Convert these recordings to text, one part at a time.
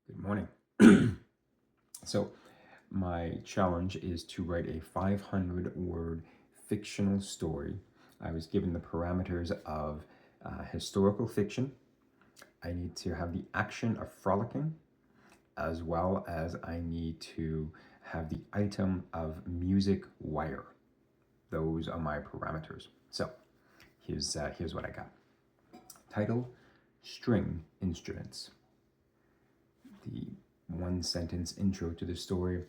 Good morning. So, my challenge is to write a 500-word fictional story. I was given the parameters of historical fiction. I need to have the action of frolicking, as well as I need to have the item of music wire. Those are my parameters. So, here's what I got. Title: String Instruments. The one sentence intro to the story.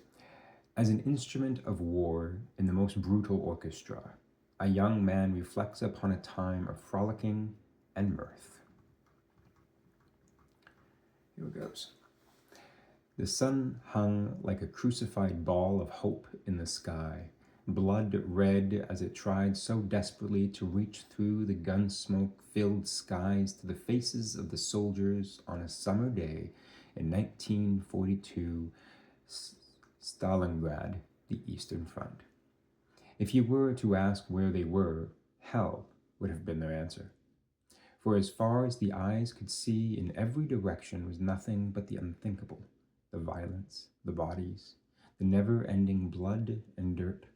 As an instrument of war in the most brutal orchestra, a young man reflects upon a time of frolicking and mirth. Here it goes. The sun hung like a crucified ball of hope in the sky, blood red as it tried so desperately to reach through the gun-smoke-filled skies to the faces of the soldiers on a summer day in 1942, Stalingrad, the Eastern Front. If you were to ask where they were, hell would have been their answer. For as far as the eyes could see, in every direction was nothing but the unthinkable, the violence, the bodies, the never-ending blood and dirt.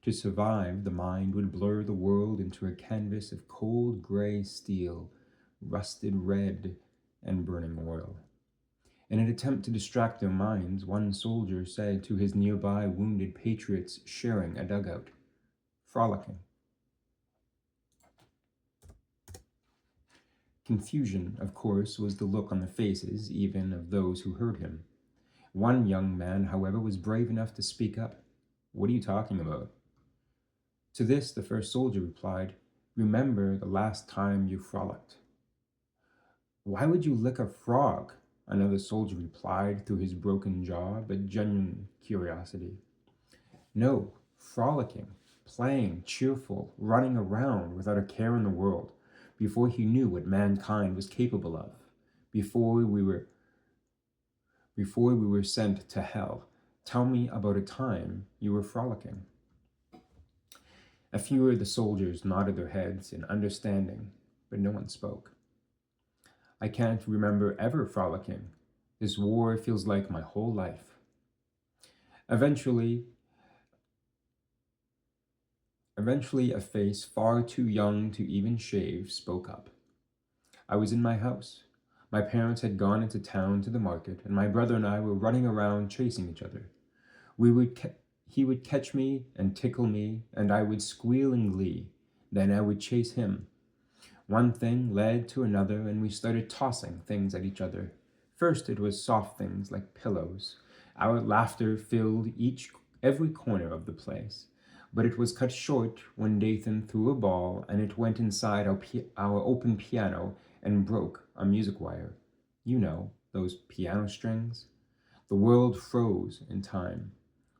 To survive, the mind would blur the world into a canvas of cold gray steel, rusted red, and burning oil. In an attempt to distract their minds, one soldier said to his nearby wounded patriots sharing a dugout, "Frolicking." Confusion, of course, was the look on the faces even of those who heard him. One young man, however, was brave enough to speak up. "What are you talking about?" To this, the first soldier replied, "Remember the last time you frolicked." "Why would you lick a frog?" another soldier replied through his broken jaw, but genuine curiosity. "No, frolicking, playing, cheerful, running around without a care in the world, before he knew what mankind was capable of, before we were sent to hell. Tell me about a time you were frolicking." A few of the soldiers nodded their heads in understanding, but no one spoke. "I can't remember ever frolicking. This war feels like my whole life." Eventually, a face far too young to even shave spoke up. "I was in my house. My parents had gone into town to the market, and my brother and I were running around chasing each other. He would catch me and tickle me, and I would squeal in glee. Then I would chase him. One thing led to another, and we started tossing things at each other. First, it was soft things like pillows. Our laughter filled every corner of the place. But it was cut short when Dathan threw a ball, and it went inside our open piano and broke a music wire. You know, those piano strings. The world froze in time.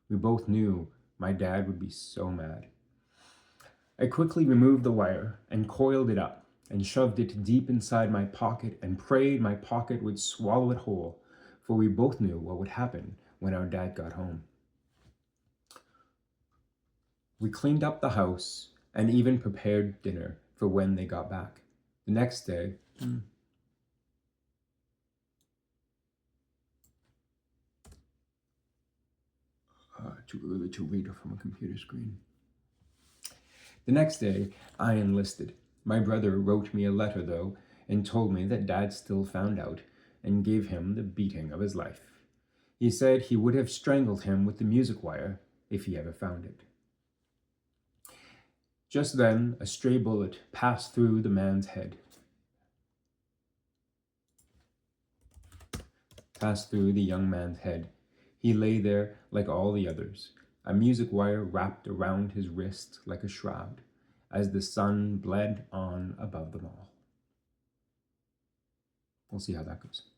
We both knew my dad would be so mad. I quickly removed the wire and coiled it up and shoved it deep inside my pocket and prayed my pocket would swallow it whole, for we both knew what would happen when our dad got home. We cleaned up the house and even prepared dinner for when they got back. The next day, too early to read from a computer screen. The next day, I enlisted. My brother wrote me a letter, though, and told me that Dad still found out and gave him the beating of his life. He said he would have strangled him with the music wire if he ever found it. Just then, a stray bullet passed through the man's head. Passed through the young man's head. He lay there like all the others, a music wire wrapped around his wrist like a shroud, as the sun bled on above them all. We'll see how that goes.